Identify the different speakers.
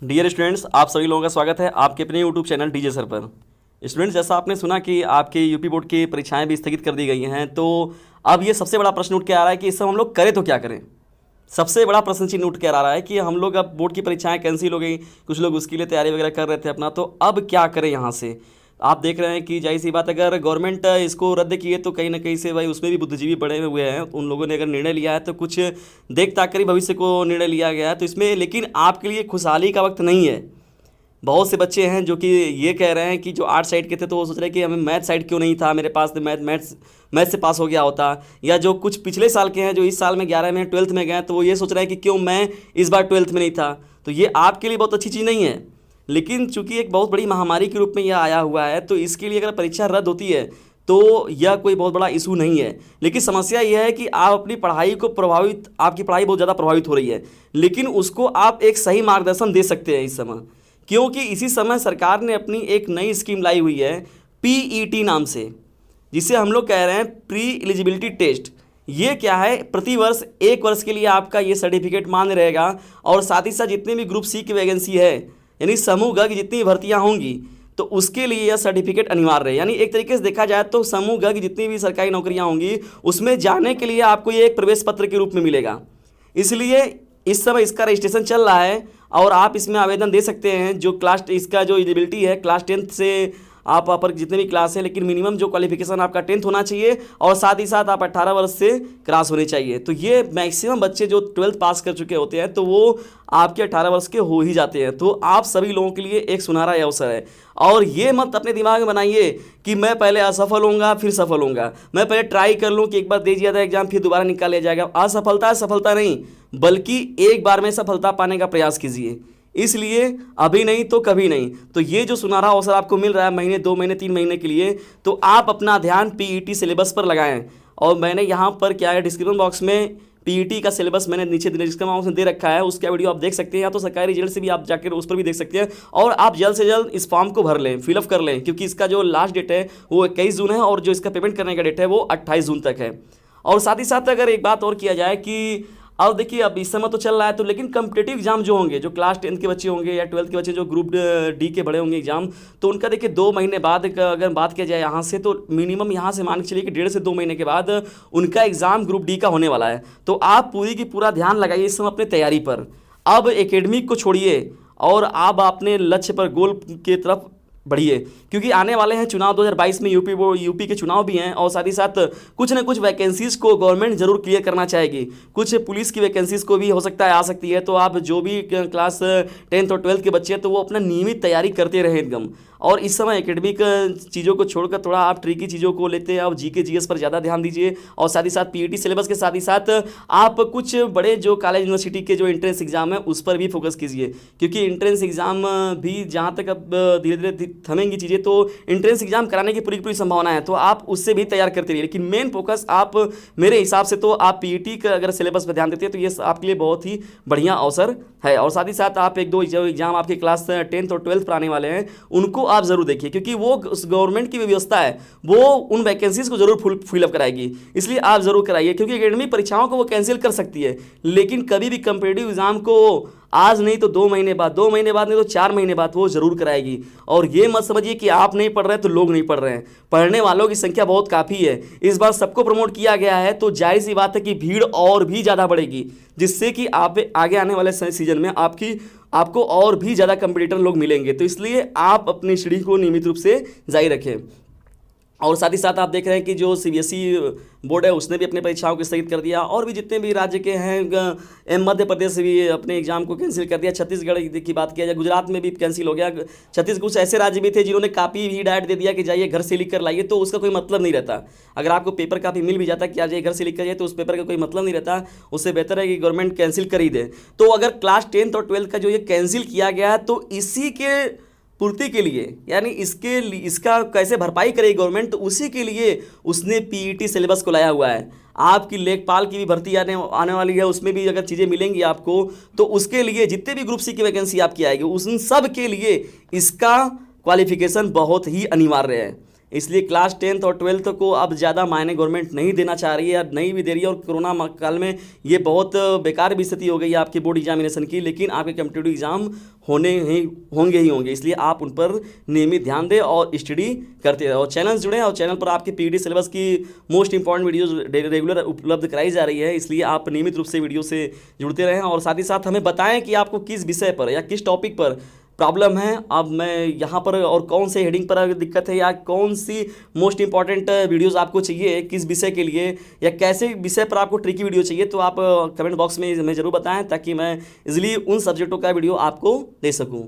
Speaker 1: Dear students, आप सभी लोगों का स्वागत है आपके अपने यूट्यूब चैनल डीजे सर पर। स्टूडेंट्स, जैसा आपने सुना कि आपके यूपी बोर्ड की परीक्षाएं भी स्थगित कर दी गई हैं, तो अब ये सबसे बड़ा प्रश्न उठ के आ रहा है कि इस सब हम लोग करें तो क्या करें। सबसे बड़ा प्रश्न चिन्ह उठ के आ रहा है कि हम लोग अब बोर्ड की परीक्षाएं कैंसिल हो गई, कुछ लोग उसके लिए तैयारी वगैरह कर रहे थे अपना, तो अब क्या करें यहाँ से। आप देख रहे हैं कि जाहिर सी बात, अगर गवर्नमेंट इसको रद्द किए तो कहीं ना कहीं से भाई उसमें भी बुद्धिजीवी पड़े हुए हैं। उन लोगों ने अगर निर्णय लिया है तो कुछ देख ताक कर ही भविष्य को निर्णय लिया गया है, तो इसमें लेकिन आपके लिए खुशहाली का वक्त नहीं है। बहुत से बच्चे हैं जो कि ये कह रहे हैं कि जो आर्ट साइड के थे तो वो सोच रहे हैं कि हमें मैथ साइड क्यों नहीं था, मेरे पास तो मैथ से पास हो गया होता। या जो कुछ पिछले साल के हैं जो इस साल में 11 में 12th में गए, तो वो ये सोच रहे हैं कि क्यों मैं इस बार 12th में नहीं था। तो ये आपके लिए बहुत अच्छी चीज़ नहीं है, लेकिन चूंकि एक बहुत बड़ी महामारी के रूप में यह आया हुआ है, तो इसके लिए अगर परीक्षा रद्द होती है तो यह कोई बहुत बड़ा इशू नहीं है। लेकिन समस्या यह है कि आप अपनी पढ़ाई को प्रभावित, आपकी पढ़ाई बहुत ज़्यादा प्रभावित हो रही है, लेकिन उसको आप एक सही मार्गदर्शन दे सकते हैं इस समय, क्योंकि इसी समय सरकार ने अपनी एक नई स्कीम लाई हुई है पीईटी नाम से, जिसे हम लोग कह रहे हैं प्री एलिजिबिलिटी टेस्ट। ये क्या है, प्रतिवर्ष 1 वर्ष के लिए आपका ये सर्टिफिकेट मान्य रहेगा, और साथ ही साथ जितने भी ग्रुप सी की वैकेंसी है, यानी समूह ग की जितनी भर्तियाँ होंगी, तो उसके लिए यह सर्टिफिकेट अनिवार्य है। यानी एक तरीके से देखा जाए तो समूह ग की जितनी भी सरकारी नौकरियाँ होंगी उसमें जाने के लिए आपको ये एक प्रवेश पत्र के रूप में मिलेगा। इसलिए इस समय इसका रजिस्ट्रेशन चल रहा है और आप इसमें आवेदन दे सकते हैं। जो क्लास, इसका जो एलिजिबिलिटी है क्लास 10th से आप पर जितने भी क्लास हैं, लेकिन मिनिमम जो क्वालिफिकेशन आपका 10th होना चाहिए, और साथ ही साथ आप 18 वर्ष से क्रॉस होने चाहिए। तो ये मैक्सिमम बच्चे जो 12th पास कर चुके होते हैं तो वो आपके 18 वर्ष के हो ही जाते हैं। तो आप सभी लोगों के लिए एक सुनहरा अवसर है, और ये मत अपने दिमाग में बनाइए कि मैं पहले असफल होऊंगा फिर सफल होऊंगा, मैं पहले ट्राई कर लूँ कि एक बार दे दिया था एग्जाम फिर दोबारा निकाल लिया जाएगा। असफलता सफलता नहीं, बल्कि एक बार में सफलता पाने का प्रयास कीजिए। इसलिए अभी नहीं तो कभी नहीं। तो ये जो सुनहरा अवसर आपको मिल रहा है महीने, 2 महीने, 3 महीने के लिए, तो आप अपना ध्यान पीईटी सिलेबस पर लगाएं। और मैंने यहाँ पर क्या है, डिस्क्रिप्शन बॉक्स में पीईटी का सिलेबस मैंने नीचे डिस्क्रिप्शन बॉक्स में दे रखा है, उसका वीडियो आप देख सकते हैं, या तो सरकारी रिजल्ट से भी आप जाकर उस पर भी देख सकते हैं। और आप जल्द से जल्द इस फॉर्म को भर लें, फिलअप कर लें, क्योंकि इसका जो लास्ट डेट है वो 21 जून है, और जो इसका पेमेंट करने का डेट है वो 28 जून तक है। और साथ ही साथ अगर एक बात और किया जाए कि अब देखिए, अब इस समय तो चल रहा है, तो लेकिन कम्पिटेटिव एग्जाम जो होंगे, जो क्लास 10th के बच्चे होंगे या 12th के बच्चे जो ग्रुप डी के बड़े होंगे एग्जाम, तो उनका देखिए 2 महीने बाद अगर बात किया जाए यहाँ से, तो मिनिमम यहाँ से मान के चलिए कि 1.5 से 2 महीने के बाद उनका एग्जाम ग्रुप डी का होने वाला है। तो आप पूरी की पूरा ध्यान लगाइए इस समय अपने तैयारी पर। अब एकेडमिक को छोड़िए और आप अपने लक्ष्य पर, गोल के तरफ बढ़िए, क्योंकि आने वाले हैं चुनाव 2022 में। यूपी के चुनाव भी हैं, और साथ ही साथ कुछ न कुछ वैकेंसीज को गवर्नमेंट जरूर क्लियर करना चाहेगी। कुछ पुलिस की वैकेंसीज को भी हो सकता है आ सकती है। तो आप जो भी क्लास 10th और 12th के बच्चे हैं, तो वो अपना नियमित तैयारी करते रहें एकदम। और इस समय एकेडमिक चीज़ों को छोड़कर थोड़ा आप ट्रिकी चीज़ों को लेते हैं, आप जीके जीएस पर ज़्यादा ध्यान दीजिए। और साथ ही साथ पीईटी सिलेबस के साथ ही साथ आप कुछ बड़े जो कॉलेज यूनिवर्सिटी के जो एंट्रेंस एग्जाम है उस पर भी फोकस कीजिए, क्योंकि एंट्रेंस एग्जाम भी जहाँ तक अब धीरे धीरे थमेंगी चीज़ें, तो एंट्रेंस एग्जाम कराने की पूरी संभावना है, तो आप उससे भी तैयार करते रहिए। लेकिन मेन फोकस आप, मेरे हिसाब से तो आप पीईटी का अगर सिलेबस पर ध्यान देते हैं तो ये आपके लिए बहुत ही बढ़िया अवसर है। और साथ ही साथ आप 1-2 जो एग्जाम आपके क्लास 10th और 12th पर आने वाले हैं उनको आप जरूर देखिए, क्योंकि वो गवर्नमेंट की व्यवस्था है, वो उन वैकेंसीज को जरूर फिलअप कराएगी। इसलिए आप जरूर कराइए, क्योंकि एकेडमिक परीक्षाओं को वो कैंसिल कर सकती है, लेकिन कभी भी कंपिटेटिव एग्जाम को आज नहीं तो 2 महीने बाद, 2 महीने बाद नहीं तो 4 महीने बाद वो जरूर कराएगी। और ये मत समझिए कि आप नहीं पढ़ रहे हैं तो लोग नहीं पढ़ रहे हैं, पढ़ने वालों की संख्या बहुत काफ़ी है। इस बार सबको प्रमोट किया गया है, तो जाहिर सी बात है कि भीड़ और भी ज़्यादा बढ़ेगी, जिससे कि आप आगे आने वाले सीजन में आपको और भी ज़्यादा कंपटीटर लोग मिलेंगे। तो इसलिए आप अपनी सीढ़ी को नियमित रूप से जारी रखें। और साथ ही साथ आप देख रहे हैं कि जो सीबीएसई बोर्ड है उसने भी अपनी परीक्षाओं को स्थगित कर दिया, और भी जितने भी राज्य के हैं, मध्य प्रदेश से भी अपने एग्जाम को कैंसिल कर दिया। छत्तीसगढ़ की बात किया जाए, गुजरात में भी कैंसिल हो गया। छत्तीसगढ़ कुछ ऐसे राज्य भी थे जिन्होंने कापी भी डायरेक्ट दे दिया कि जाइए घर से लिख कर लाइए, तो उसका कोई मतलब नहीं रहता। अगर आपको पेपर कापी मिल भी जाता कि आज ये घर से लिख कर जाइए, तो उस पेपर का कोई मतलब नहीं रहता। उससे बेहतर है कि गवर्नमेंट कैंसिल कर ही दे। तो अगर क्लास 10th और 12th का जो ये कैंसिल किया गया है, तो इसी के पूर्ति के लिए, यानी इसका कैसे भरपाई करेगी गवर्नमेंट, तो उसी के लिए उसने पीईटी सिलेबस को लाया हुआ है। आपकी लेखपाल की भी भर्ती आने वाली है, उसमें भी अगर चीज़ें मिलेंगी आपको, तो उसके लिए जितने भी ग्रुप सी की वैकेंसी आपकी आएगी उन सब के लिए इसका क्वालिफिकेशन बहुत ही अनिवार्य है। इसलिए क्लास 10th और 12th को अब ज़्यादा मायने गवर्नमेंट नहीं देना चाह रही है, अब नहीं भी दे रही है। और कोरोना काल में ये बहुत बेकार भी स्थिति हो गई है आपकी बोर्ड एग्जामिनेशन की, लेकिन आपके कॉम्पिटिटिव एग्जाम होंगे ही होंगे। इसलिए आप उन पर नियमित ध्यान दें और स्टडी करते रहें। और चैनल जुड़ें, और चैनल पर आपके पीडी सिलेबस की मोस्ट इंपॉर्टेंट वीडियोस रेगुलर उपलब्ध कराई जा रही है, इसलिए आप नियमित रूप से वीडियो से जुड़ते रहें। और साथ ही साथ हमें बताएं कि आपको किस विषय पर या किस टॉपिक पर प्रॉब्लम है। अब मैं यहाँ पर और कौन से हेडिंग पर दिक्कत है, या कौन सी मोस्ट इंपॉर्टेंट वीडियोस आपको चाहिए किस विषय के लिए, या कैसे विषय पर आपको ट्रिकी वीडियो चाहिए, तो आप कमेंट बॉक्स में हमें ज़रूर बताएं, ताकि मैं इजीली उन सब्जेक्टों का वीडियो आपको दे सकूं।